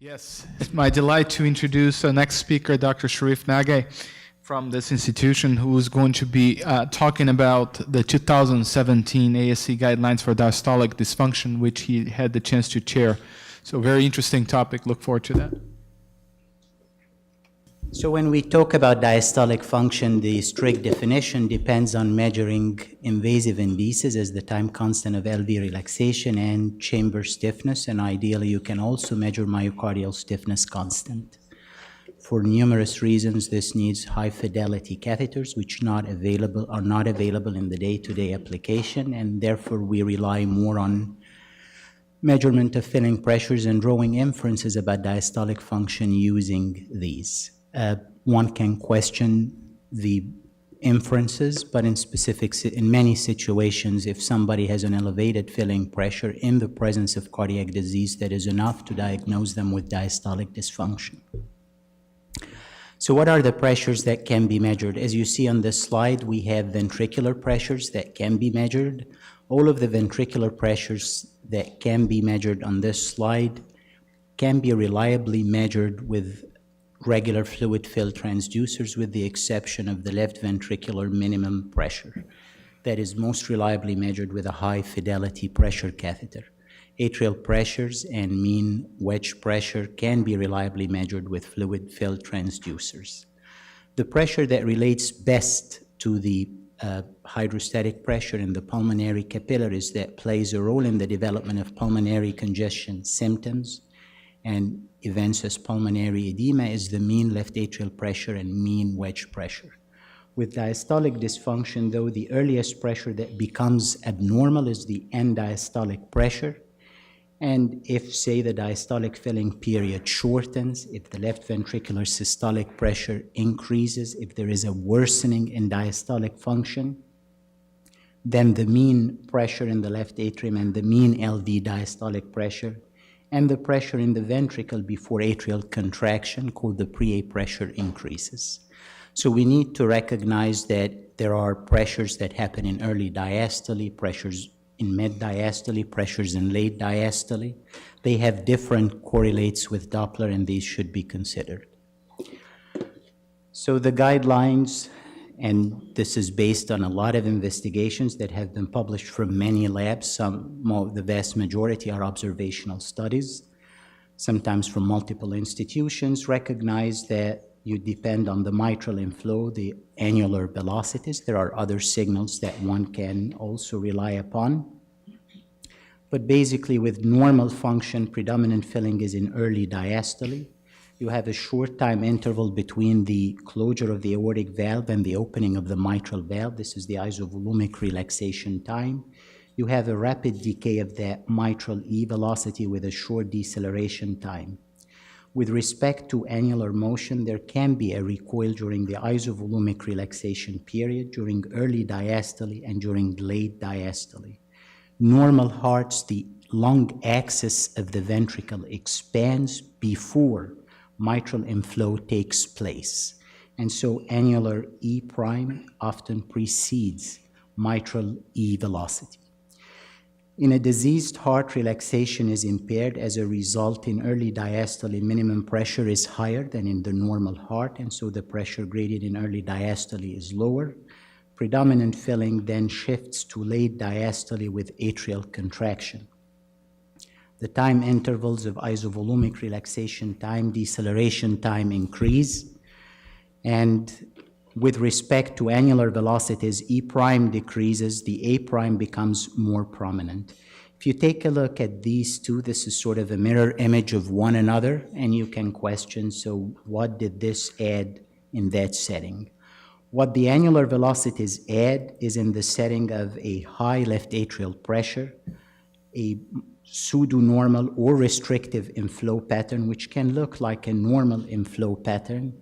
Yes, it's my delight to introduce our next speaker, Dr. SHERIF NAGUEH from this institution, who is going to be talking about the 2017 ASC guidelines for diastolic dysfunction, which he had the chance to chair. So very interesting topic. Look forward to that. So when we talk about diastolic function, the strict definition depends on measuring invasive indices as the time constant of LV relaxation and chamber stiffness, and ideally you can also measure myocardial stiffness constant. For numerous reasons, this needs high fidelity catheters, which are not available in the day-to-day application, and therefore we rely more on measurement of filling pressures and drawing inferences about diastolic function using these. One can question the inferences, but in many situations, if somebody has an elevated filling pressure in the presence of cardiac disease, that is enough to diagnose them with diastolic dysfunction. So what are the pressures that can be measured? As you see on this slide, we have ventricular pressures that can be measured. All of the ventricular pressures that can be measured on this slide can be reliably measured with regular fluid-filled transducers, with the exception of the left ventricular minimum pressure. That is most reliably measured with a high-fidelity pressure catheter. Atrial pressures and mean wedge pressure can be reliably measured with fluid-filled transducers. The pressure that relates best to the hydrostatic pressure in the pulmonary capillaries that plays a role in the development of pulmonary congestion symptoms and events as pulmonary edema is the mean left atrial pressure and mean wedge pressure. With diastolic dysfunction, though, the earliest pressure that becomes abnormal is the end diastolic pressure. And if, say, the diastolic filling period shortens, if the left ventricular systolic pressure increases, if there is a worsening in diastolic function, then the mean pressure in the left atrium and the mean LV diastolic pressure and the pressure in the ventricle before atrial contraction, called the pre-A pressure, increases. So we need to recognize that there are pressures that happen in early diastole, pressures in mid-diastole, pressures in late diastole. They have different correlates with Doppler, and these should be considered. So the guidelines, and this is based on a lot of investigations that have been published from many labs. The vast majority are observational studies, sometimes from multiple institutions, recognize that you depend on the mitral inflow, the annular velocities. There are other signals that one can also rely upon. But basically, with normal function, predominant filling is in early diastole. You have a short time interval between the closure of the aortic valve and the opening of the mitral valve. This is the isovolumic relaxation time. You have a rapid decay of the mitral E velocity with a short deceleration time. With respect to annular motion, there can be a recoil during the isovolumic relaxation period, during early diastole, and during late diastole. Normal hearts, the lung axis of the ventricle expands before mitral inflow takes place. And so annular E prime often precedes mitral E velocity. In a diseased heart, relaxation is impaired. As a result, in early diastole, minimum pressure is higher than in the normal heart, and so the pressure gradient in early diastole is lower. Predominant filling then shifts to late diastole with atrial contraction. The time intervals of isovolumic relaxation time, deceleration time increase. And with respect to annular velocities, E prime decreases, the A prime becomes more prominent. If you take a look at these two, this is sort of a mirror image of one another, and you can question, so what did this add in that setting? What the annular velocities add is in the setting of a high left atrial pressure, a pseudo-normal or restrictive inflow pattern, which can look like a normal inflow pattern,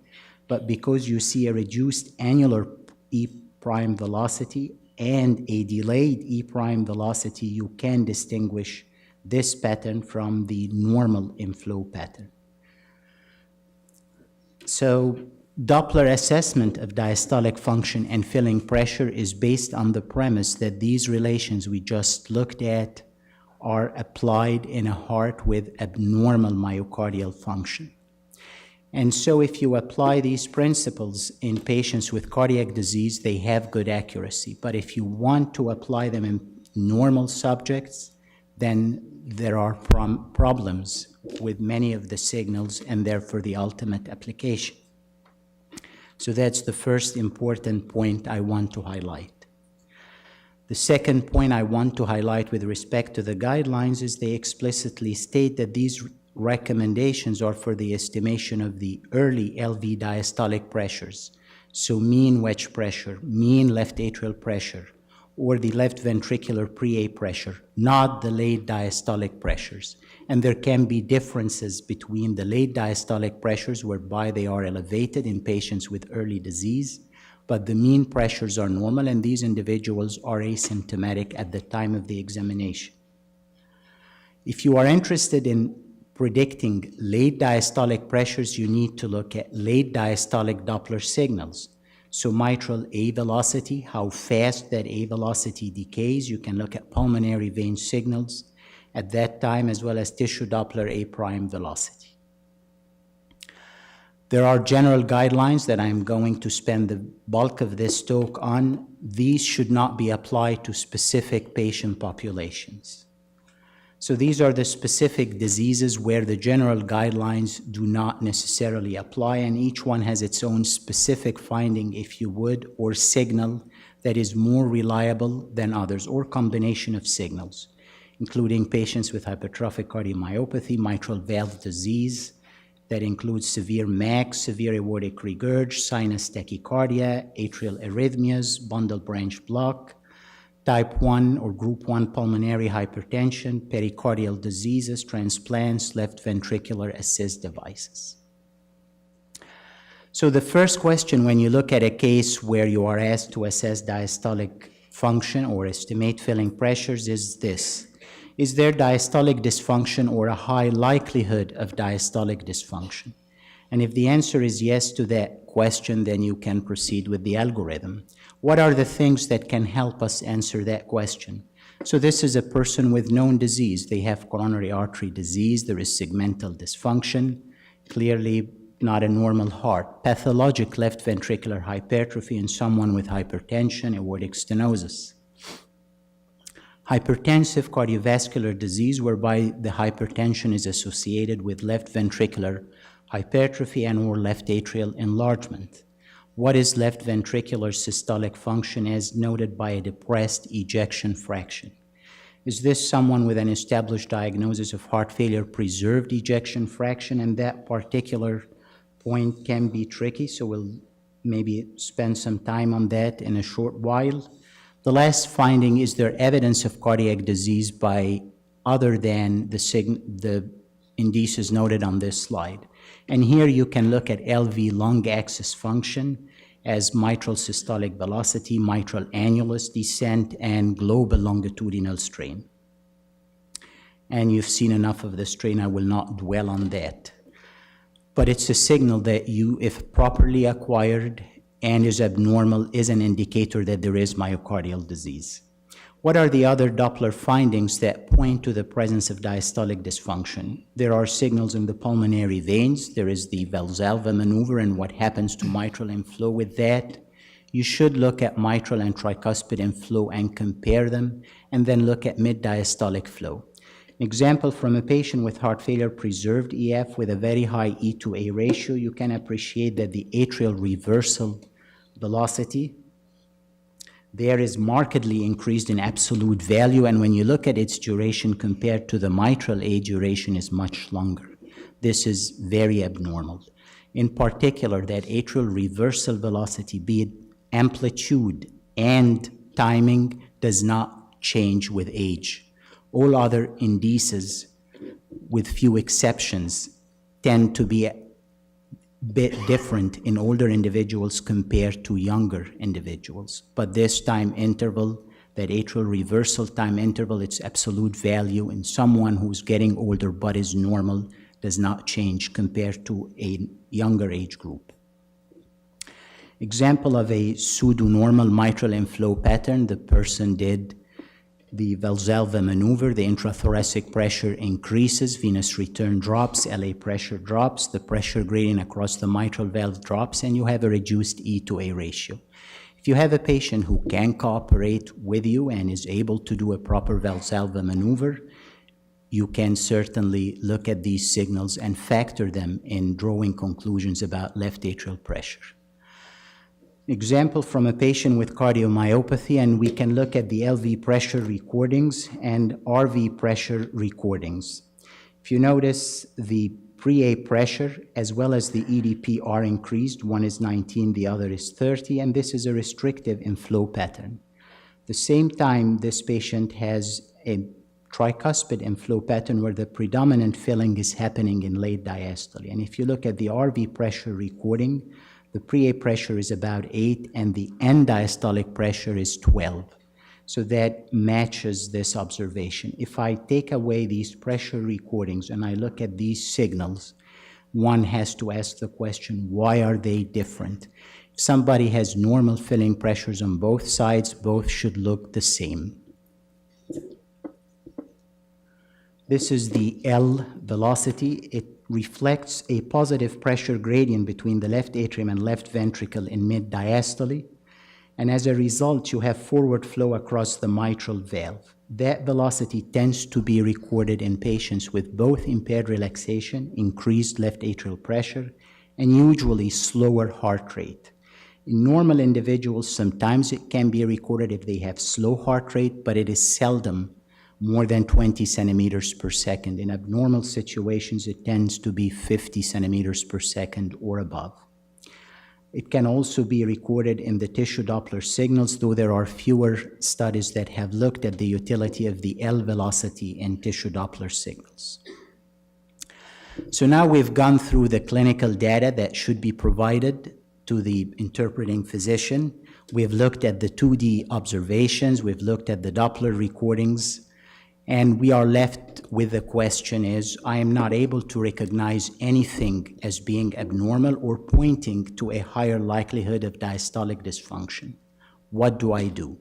but because you see a reduced annular E prime velocity and a delayed E prime velocity, you can distinguish this pattern from the normal inflow pattern. So Doppler assessment of diastolic function and filling pressure is based on the premise that these relations we just looked at are applied in a heart with abnormal myocardial function. And so if you apply these principles in patients with cardiac disease, they have good accuracy. But if you want to apply them in normal subjects, then there are problems with many of the signals and therefore the ultimate application. So that's the first important point I want to highlight. The second point I want to highlight with respect to the guidelines is they explicitly state that these recommendations are for the estimation of the early LV diastolic pressures, so mean wedge pressure, mean left atrial pressure, or the left ventricular pre-A pressure, not the late diastolic pressures. And there can be differences between the late diastolic pressures whereby they are elevated in patients with early disease, but the mean pressures are normal and these individuals are asymptomatic at the time of the examination. If you are interested in predicting late diastolic pressures, you need to look at late diastolic Doppler signals. So mitral A velocity, how fast that A velocity decays. You can look at pulmonary vein signals at that time, as well as tissue Doppler A prime velocity. There are general guidelines that I'm going to spend the bulk of this talk on. These should not be applied to specific patient populations. So these are the specific diseases where the general guidelines do not necessarily apply, and each one has its own specific finding, if you would, or signal that is more reliable than others, or combination of signals, including patients with hypertrophic cardiomyopathy, mitral valve disease, that includes severe MACC, severe aortic regurg, sinus tachycardia, atrial arrhythmias, bundle branch block, type 1 or group 1 pulmonary hypertension, pericardial diseases, transplants, left ventricular assist devices. So the first question when you look at a case where you are asked to assess diastolic function or estimate filling pressures is this: is there diastolic dysfunction or a high likelihood of diastolic dysfunction? And if the answer is yes to that question, then you can proceed with the algorithm. What are the things that can help us answer that question? So this is a person with known disease. They have coronary artery disease. There is segmental dysfunction, clearly not a normal heart. Pathologic left ventricular hypertrophy in someone with hypertension, aortic stenosis. Hypertensive cardiovascular disease whereby the hypertension is associated with left ventricular hypertrophy and or left atrial enlargement. What is left ventricular systolic function as noted by a depressed ejection fraction? Is this someone with an established diagnosis of heart failure, preserved ejection fraction? And that particular point can be tricky, so we'll maybe spend some time on that in a short while. The last finding, is there evidence of cardiac disease by other than the indices noted on this slide? And here you can look at LV lung axis function as mitral systolic velocity, mitral annulus descent, and global longitudinal strain. And you've seen enough of the strain, I will not dwell on that. But it's a signal that you, if properly acquired and is abnormal, is an indicator that there is myocardial disease. What are the other Doppler findings that point to the presence of diastolic dysfunction? There are signals in the pulmonary veins. There is the Valsalva maneuver and what happens to mitral inflow with that. You should look at mitral and tricuspid inflow and compare them, and then look at mid-diastolic flow. An example from a patient with heart failure preserved EF with a very high E to A ratio, you can appreciate that the atrial reversal velocity there is markedly increased in absolute value, and when you look at its duration compared to the mitral A, duration is much longer. This is very abnormal. In particular, that atrial reversal velocity, be it amplitude and timing, does not change with age. All other indices, with few exceptions, tend to be a bit different in older individuals compared to younger individuals. But this time interval, that atrial reversal time interval, its absolute value in someone who's getting older but is normal does not change compared to a younger age group. Example of a pseudo-normal mitral inflow pattern, the person did the Valsalva maneuver, the intrathoracic pressure increases, venous return drops, LA pressure drops, the pressure gradient across the mitral valve drops, and you have a reduced E to A ratio. If you have a patient who can cooperate with you and is able to do a proper Valsalva maneuver, you can certainly look at these signals and factor them in drawing conclusions about left atrial pressure. Example from a patient with cardiomyopathy, and we can look at the LV pressure recordings and RV pressure recordings. If you notice, the pre-A pressure as well as the EDP are increased. One is 19, the other is 30, and this is a restrictive inflow pattern. At the same time, this patient has a tricuspid inflow pattern where the predominant filling is happening in late diastole. And if you look at the RV pressure recording, the pre-A pressure is about 8 and the end diastolic pressure is 12. So that matches this observation. If I take away these pressure recordings and I look at these signals, one has to ask the question, why are they different? If somebody has normal filling pressures on both sides, both should look the same. This is the L velocity. It reflects a positive pressure gradient between the left atrium and left ventricle in mid-diastole. And as a result, you have forward flow across the mitral valve. That velocity tends to be recorded in patients with both impaired relaxation, increased left atrial pressure, and usually slower heart rate. In normal individuals, sometimes it can be recorded if they have slow heart rate, but it is seldom more than 20 centimeters per second. In abnormal situations, it tends to be 50 centimeters per second or above. It can also be recorded in the tissue Doppler signals, though there are fewer studies that have looked at the utility of the L velocity in tissue Doppler signals. So now we've gone through the clinical data that should be provided to the interpreting physician. We've looked at the 2D observations, we've looked at the Doppler recordings, and we are left with the question is, I am not able to recognize anything as being abnormal or pointing to a higher likelihood of diastolic dysfunction. What do I do?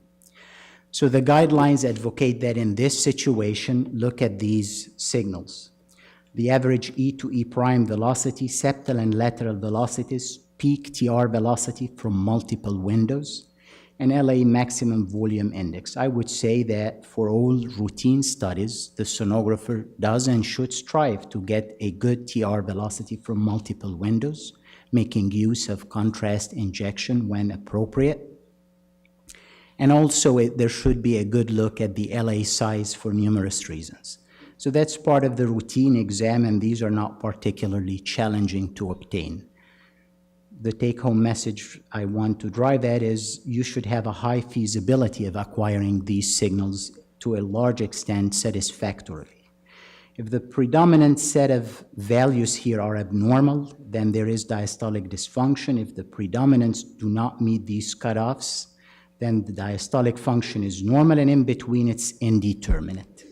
So the guidelines advocate that in this situation, look at these signals. The average E to E prime velocity, septal and lateral velocities, peak TR velocity from multiple windows, and LA maximum volume index. I would say that for all routine studies, the sonographer does and should strive to get a good TR velocity from multiple windows, making use of contrast injection when appropriate. And also there should be a good look at the LA size for numerous reasons. So that's part of the routine exam, and these are not particularly challenging to obtain. The take-home message I want to drive at is you should have a high feasibility of acquiring these signals to a large extent satisfactorily. If the predominant set of values here are abnormal, then there is diastolic dysfunction. If the predominants do not meet these cutoffs, then the diastolic function is normal, and in between it's indeterminate.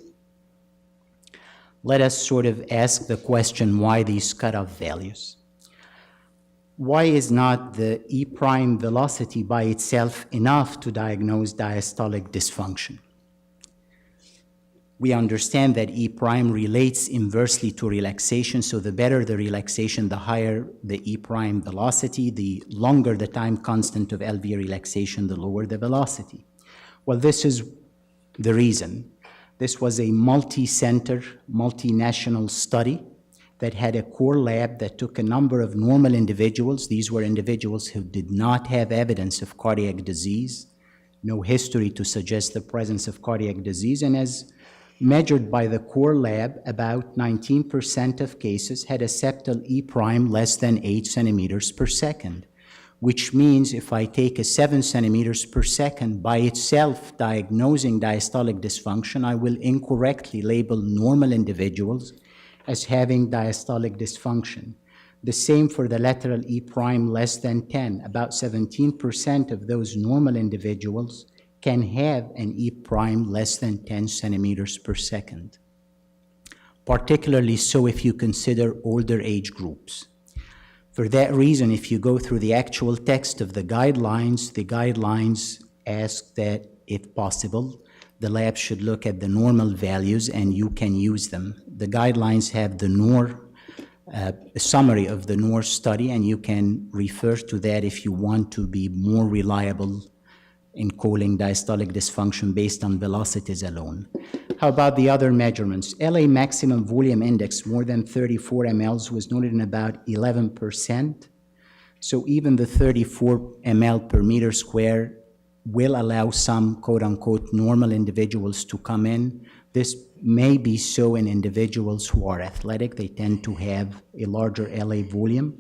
Let us sort of ask the question, why these cutoff values? Why is not the E prime velocity by itself enough to diagnose diastolic dysfunction? We understand that E prime relates inversely to relaxation, so the better the relaxation, the higher the E prime velocity, the longer the time constant of LV relaxation, the lower the velocity. Well, this is the reason. This was a multi-center, multinational study that had a core lab that took a number of normal individuals. These were individuals who did not have evidence of cardiac disease, no history to suggest the presence of cardiac disease, and as measured by the core lab, about 19% of cases had a septal E prime less than 8 centimeters per second, which means if I take a 7 centimeters per second by itself diagnosing diastolic dysfunction, I will incorrectly label normal individuals as having diastolic dysfunction. The same for the lateral E prime less than 10. About 17% of those normal individuals can have an E prime less than 10 centimeters per second. Particularly so if you consider older age groups. For that reason, if you go through the actual text of the guidelines ask that, if possible, the lab should look at the normal values and you can use them. The guidelines have the NOR, a summary of the NOR study, and you can refer to that if you want to be more reliable in calling diastolic dysfunction based on velocities alone. How about the other measurements? LA maximum volume index, more than 34 mLs, was noted in about 11%. So even the 34 ml per meter square will allow some quote-unquote normal individuals to come in. This may be so in individuals who are athletic. They tend to have a larger LA volume.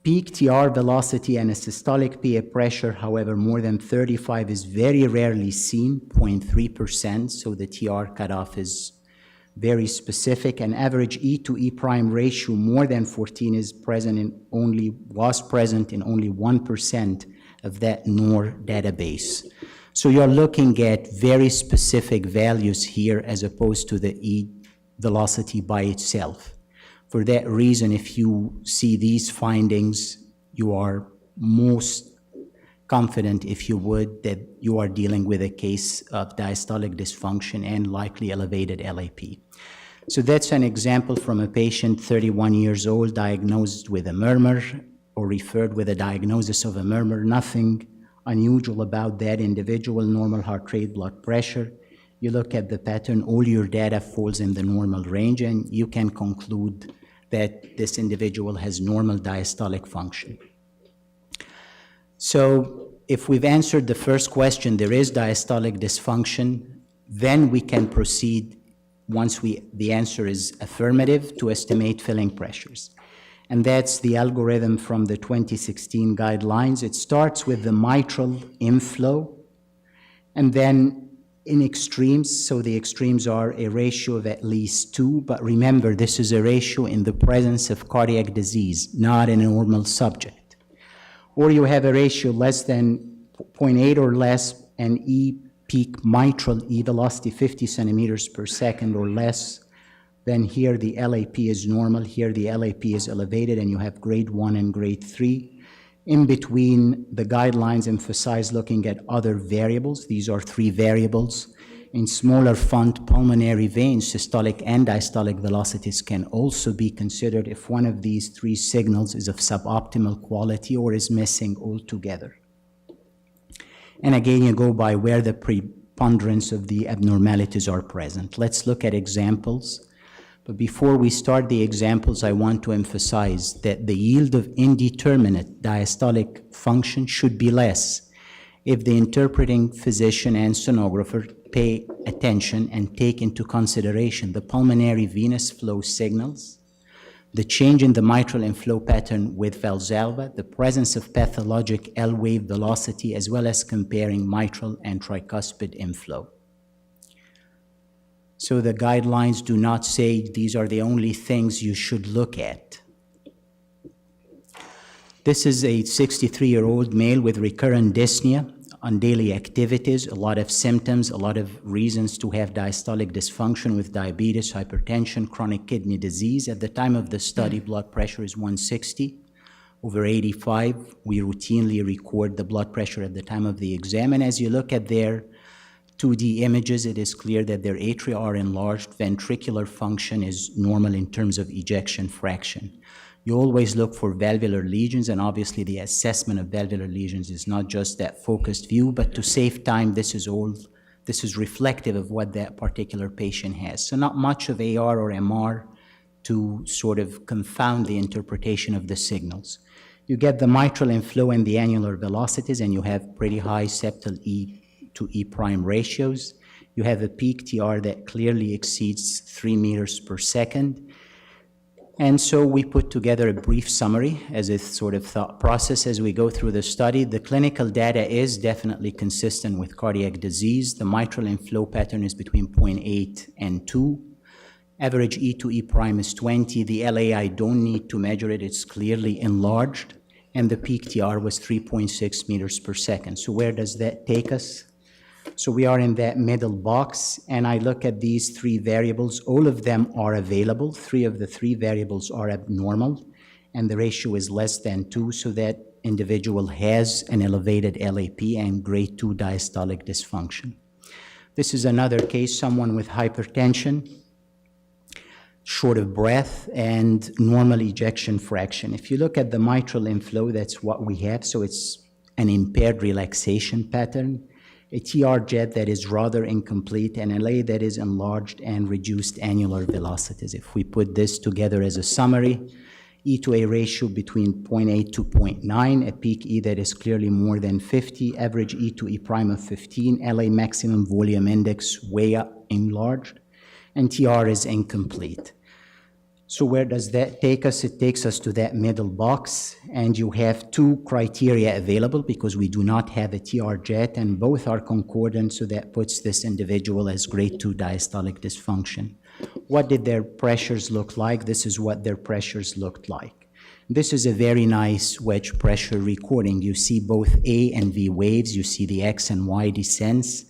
Peak TR velocity and a systolic PA pressure, however, more than 35 is very rarely seen, 0.3%, so the TR cutoff is very specific. An average E to E prime ratio more than 14 was present in only 1% of that NOR database. So you're looking at very specific values here as opposed to the E velocity by itself. For that reason, if you see these findings, you are most confident, if you would, that you are dealing with a case of diastolic dysfunction and likely elevated LAP. So that's an example from a patient, 31 years old, diagnosed with a murmur or referred with a diagnosis of a murmur. Nothing unusual about that individual, normal heart rate, blood pressure. You look at the pattern, all your data falls in the normal range, and you can conclude that this individual has normal diastolic function. So if we've answered the first question, there is diastolic dysfunction, then we can proceed, once the answer is affirmative, to estimate filling pressures. And that's the algorithm from the 2016 guidelines. It starts with the mitral inflow, and then in extremes, so the extremes are a ratio of at least 2, but remember, this is a ratio in the presence of cardiac disease, not in a normal subject. Or you have a ratio less than 0.8 or less, and E peak mitral E velocity 50 centimeters per second or less, then here the LAP is normal, here the LAP is elevated, and you have grade 1 and grade 3. In between, the guidelines emphasize looking at other variables. These are 3 variables. In smaller font pulmonary veins, systolic and diastolic velocities can also be considered if one of these 3 signals is of suboptimal quality or is missing altogether. And again, you go by where the preponderance of the abnormalities are present. Let's look at examples. But before we start the examples, I want to emphasize that the yield of indeterminate diastolic function should be less if the interpreting physician and sonographer pay attention and take into consideration the pulmonary venous flow signals, the change in the mitral inflow pattern with Valsalva, the presence of pathologic L-wave velocity, as well as comparing mitral and tricuspid inflow. So the guidelines do not say these are the only things you should look at. This is a 63-year-old male with recurrent dyspnea on daily activities, a lot of symptoms, a lot of reasons to have diastolic dysfunction with diabetes, hypertension, chronic kidney disease. At the time of the study, blood pressure is 160 over 85. We routinely record the blood pressure at the time of the exam, and as you look at their 2D images, it is clear that their atria are enlarged. Ventricular function is normal in terms of ejection fraction. You always look for valvular lesions, and obviously the assessment of valvular lesions is not just that focused view, but to save time, this is reflective of what that particular patient has. So not much of AR or MR to sort of confound the interpretation of the signals. You get the mitral inflow and the annular velocities, and you have pretty high septal E to E prime ratios. You have a peak TR that clearly exceeds 3 meters per second. And so we put together a brief summary as a sort of thought process as we go through the study. The clinical data is definitely consistent with cardiac disease. The mitral inflow pattern is between 0.8 and 2. Average E to E prime is 20. The LA, I don't need to measure it. It's clearly enlarged. And the peak TR was 3.6 meters per second. So where does that take us? So we are in that middle box, and I look at these 3 variables. All of them are available. 3 of the 3 variables are abnormal, and the ratio is less than 2, so that individual has an elevated LAP and grade 2 diastolic dysfunction. This is another case, someone with hypertension, short of breath, and normal ejection fraction. If you look at the mitral inflow, that's what we have. So it's an impaired relaxation pattern, a TR jet that is rather incomplete, and LA that is enlarged and reduced annular velocities. If we put this together as a summary, E to A ratio between 0.8 to 0.9, a peak E that is clearly more than 50, average E to E prime of 15, LA maximum volume index way up enlarged, and TR is incomplete. So where does that take us? It takes us to that middle box, and you have two criteria available because we do not have a TR jet, and both are concordant, so that puts this individual as grade 2 diastolic dysfunction. What did their pressures look like? This is what their pressures looked like. This is a very nice wedge pressure recording. You see both A and V waves. You see the X and Y descents.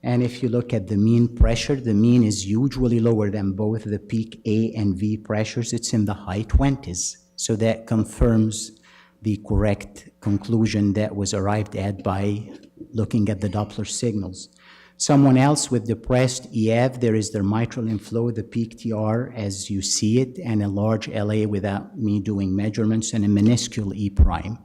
And if you look at the mean pressure, the mean is usually lower than both the peak A and V pressures. It's in the high 20s. So that confirms the correct conclusion that was arrived at by looking at the Doppler signals. Someone else with depressed EF, there is their mitral inflow, the peak TR as you see it, and a large LA without me doing measurements, and a minuscule E prime.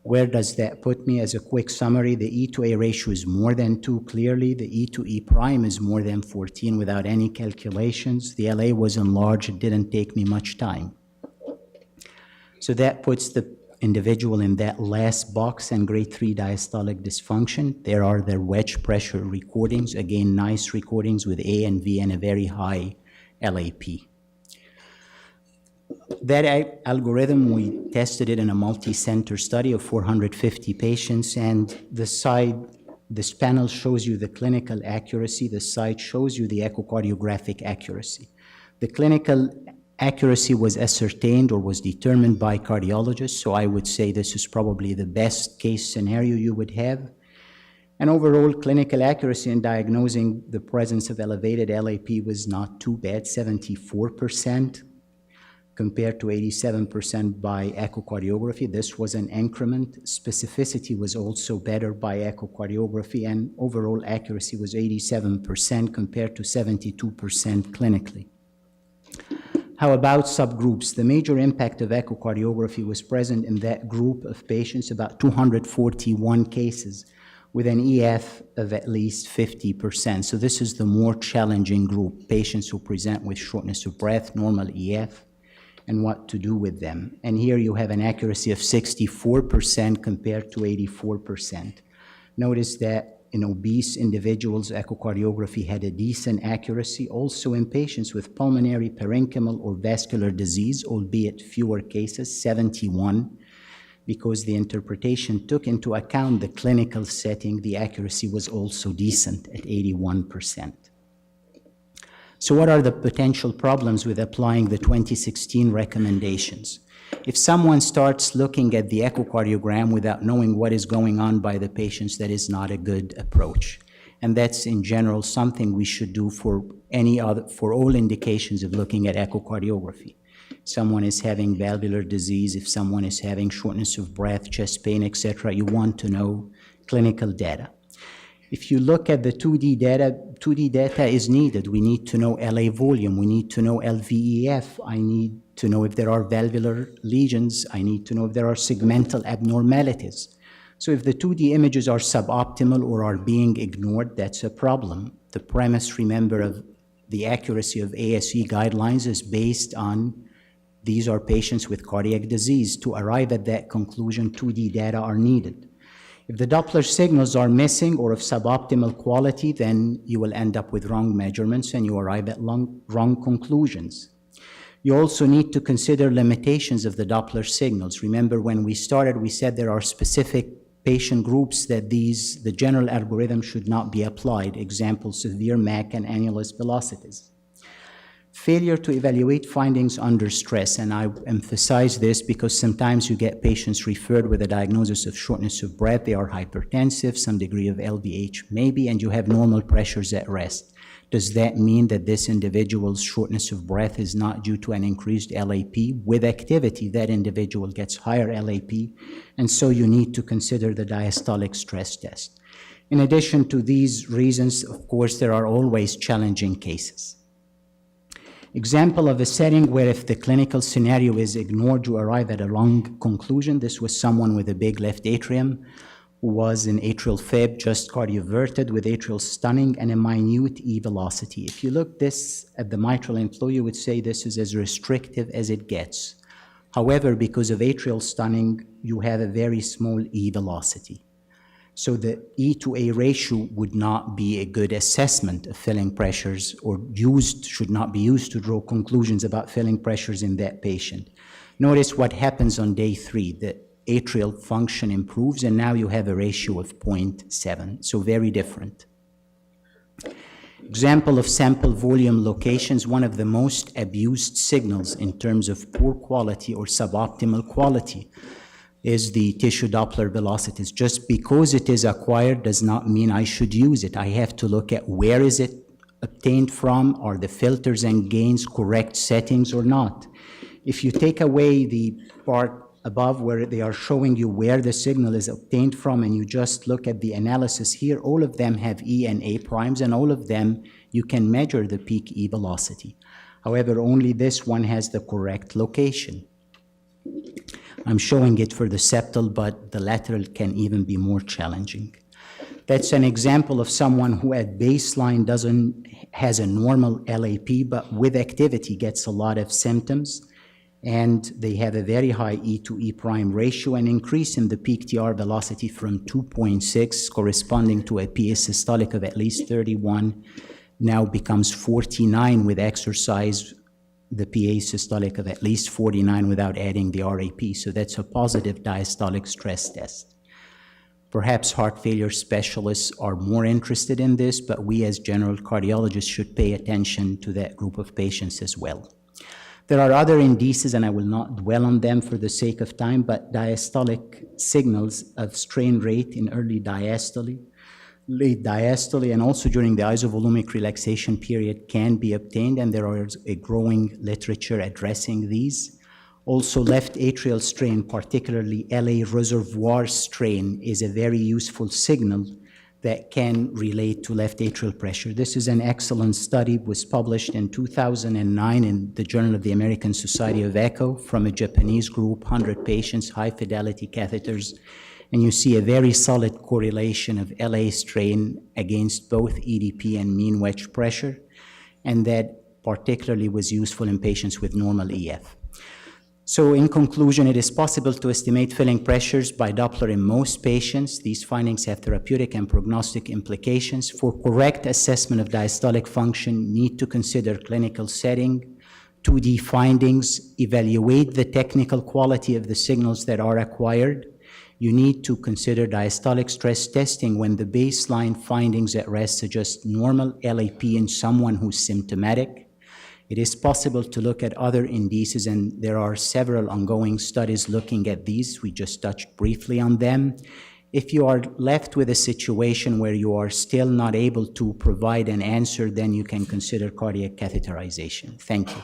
Where does that put me? As a quick summary, the E to A ratio is more than 2 clearly. The E to E prime is more than 14 without any calculations. The LA was enlarged. It didn't take me much time. So that puts the individual in that last box and grade 3 diastolic dysfunction. There are their wedge pressure recordings. Again, nice recordings with A and V and a very high LAP. That algorithm, we tested it in a multi-center study of 450 patients, and this panel shows you the clinical accuracy, the side shows you the echocardiographic accuracy. The clinical accuracy was ascertained or was determined by cardiologists, so I would say this is probably the best case scenario you would have. And overall clinical accuracy in diagnosing the presence of elevated LAP was not too bad, 74%. Compared to 87% by echocardiography. This was an increment. Specificity was also better by echocardiography, and overall accuracy was 87% compared to 72% clinically. How about subgroups? The major impact of echocardiography was present in that group of patients, about 241 cases, with an EF of at least 50%. So this is the more challenging group, patients who present with shortness of breath, normal EF, and what to do with them. And here you have an accuracy of 64% compared to 84%. Notice that in obese individuals, echocardiography had a decent accuracy. Also in patients with pulmonary, parenchymal, or vascular disease, albeit fewer cases, 71, because the interpretation took into account the clinical setting, the accuracy was also decent at 81%. So what are the potential problems with applying the 2016 recommendations? If someone starts looking at the echocardiogram without knowing what is going on by the patients, that is not a good approach. And that's in general something we should do for all indications of looking at echocardiography. If someone is having valvular disease, if someone is having shortness of breath, chest pain, etc., you want to know clinical data. If you look at the 2D data is needed. We need to know LA volume. We need to know LVEF. I need to know if there are valvular lesions. I need to know if there are segmental abnormalities. So if the 2D images are suboptimal or are being ignored, that's a problem. The premise, remember, of the accuracy of ASE guidelines is based on these are patients with cardiac disease. To arrive at that conclusion, 2D data are needed. If the Doppler signals are missing or of suboptimal quality, then you will end up with wrong measurements and you arrive at wrong conclusions. You also need to consider limitations of the Doppler signals. Remember, when we started, we said there are specific patient groups that the general algorithm should not be applied. Example, severe MACC and annulus velocities. Failure to evaluate findings under stress, and I emphasize this because sometimes you get patients referred with a diagnosis of shortness of breath. They are hypertensive, some degree of LVH maybe, and you have normal pressures at rest. Does that mean that this individual's shortness of breath is not due to an increased LAP? With activity, that individual gets higher LAP, and so you need to consider the diastolic stress test. In addition to these reasons, of course, there are always challenging cases. Example of a setting where if the clinical scenario is ignored, you arrive at a wrong conclusion. This was someone with a big left atrium who was in atrial fib, just cardioverted with atrial stunning and a minute E velocity. If you look this at the mitral inflow, you would say this is as restrictive as it gets. However, because of atrial stunning, you have a very small E velocity. So the E to A ratio would not be a good assessment of filling pressures, or should not be used to draw conclusions about filling pressures in that patient. Notice what happens on day 3. The atrial function improves, and now you have a ratio of 0.7, so very different. Example of sample volume locations, one of the most abused signals in terms of poor quality or suboptimal quality is the tissue Doppler velocities. Just because it is acquired does not mean I should use it. I have to look at where is it obtained from, are the filters and gains correct settings or not. If you take away the part above where they are showing you where the signal is obtained from, and you just look at the analysis here, all of them have E and A primes, and all of them you can measure the peak E velocity. However, only this one has the correct location. I'm showing it for the septal, but the lateral can even be more challenging. That's an example of someone who at baseline has a normal LAP, but with activity gets a lot of symptoms, and they have a very high E to E prime ratio, an increase in the peak TR velocity from 2.6, corresponding to a PA systolic of at least 31, now becomes 49 with exercise, the PA systolic of at least 49 without adding the RAP. So that's a positive diastolic stress test. Perhaps heart failure specialists are more interested in this, but we as general cardiologists should pay attention to that group of patients as well. There are other indices, and I will not dwell on them for the sake of time, but diastolic signals of strain rate in early diastole, late diastole, and also during the isovolumic relaxation period can be obtained, and there is a growing literature addressing these. Also, left atrial strain, particularly LA reservoir strain, is a very useful signal that can relate to left atrial pressure. This is an excellent study, was published in 2009 in the Journal of the American Society of Echo from a Japanese group, 100 patients, high fidelity catheters, and you see a very solid correlation of LA strain against both EDP and mean wedge pressure, and that particularly was useful in patients with normal EF. So in conclusion, it is possible to estimate filling pressures by Doppler in most patients. These findings have therapeutic and prognostic implications. For correct assessment of diastolic function, need to consider clinical setting, 2D findings, evaluate the technical quality of the signals that are acquired. You need to consider diastolic stress testing when the baseline findings at rest suggest normal LAP in someone who's symptomatic. It is possible to look at other indices, and there are several ongoing studies looking at these. We just touched briefly on them. If you are left with a situation where you are still not able to provide an answer, then you can consider cardiac catheterization. Thank you.